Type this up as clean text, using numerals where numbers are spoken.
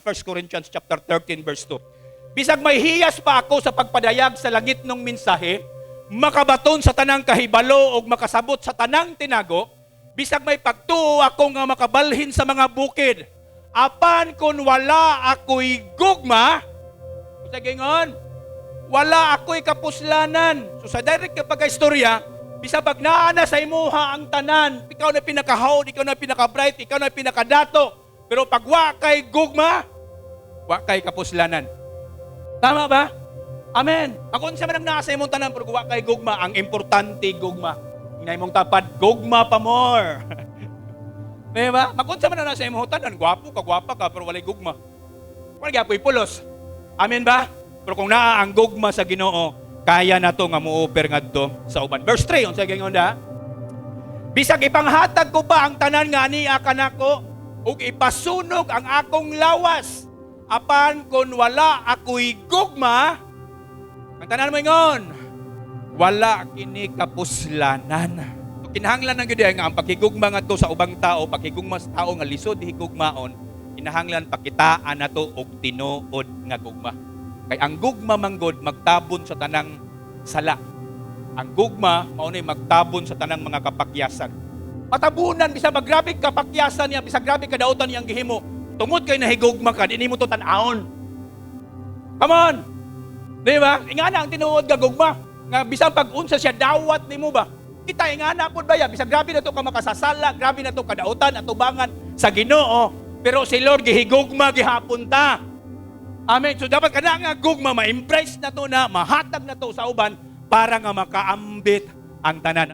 1 Corinthians chapter 13 verse 2. Bisag may hiyas pa ako sa pagpadayag sa langit ng mensahe, makabaton sa tanang kahibalo o makasabot sa tanang tinago, bisag may pagtuo ako nga makabalhin sa mga bukid. Apan kun wala ako'y gugma, sa gingon, wala ako'y kapuslanan. So sa direct kapag istorya, bisa pag naana sa imuha ang tanan, ikaw na pinakahawd, ikaw na pinaka-bright, ikaw na pinakadato. Pero pag wa kay gugma, wa kay kapuslanan. Tama ba? Amen. Ako unsa man ang naa sa imong tanan, pero wa kay gugma, ang importante gugma. Inay mong tapad, gugma pa more. Diba? Makunsa man na sa imong tanan, gwapo ka, gwapa ka, pero walay gugma. Wala gyapoy pulos. Amen ba? Pero kung naa ang gugma sa Ginoo, kaya na to nga mo-offer ngadto sa uban. Verse 3, unsa gingon da? Bisag ipanghatag ko pa ang tanan nga ania kanako ug ipasunog ang akong lawas. Apan kun wala ako'y gugma, ang tanan mo ingon, wala kini kapuslanan. Kinahanglan ng gyud nga ang paghigugma ngadto sa ubang tao, paghigugma sa tao nga lisod higugmaon, kinahanglan pakitaan nato og tinuod nga gugma. Kay ang gugma manggod magtabon sa tanang sala. Ang gugma mao nay magtabon sa tanang mga kapakyasan. Matabunan bisa magrabe kapakyasan niya, bisa grabe kadautan niyang gihimo. Tungod kay nahigugma ka, di nimo to tan-aon. Come on. Di ba? Ingana ang tinuod nga gugma. Nga bisan pag-unsa siya dawat nimo ba? Kita ingana pud ba ya, bisa grabe na to ka makasasala, grabe na to kadautan at tubangan sa Ginoo. Pero si Lord gihigugma gihapon ta. Amen. So dapat kana nga gugma ma-impress na to na mahatag na to sa uban para nga makaambit ang tanan.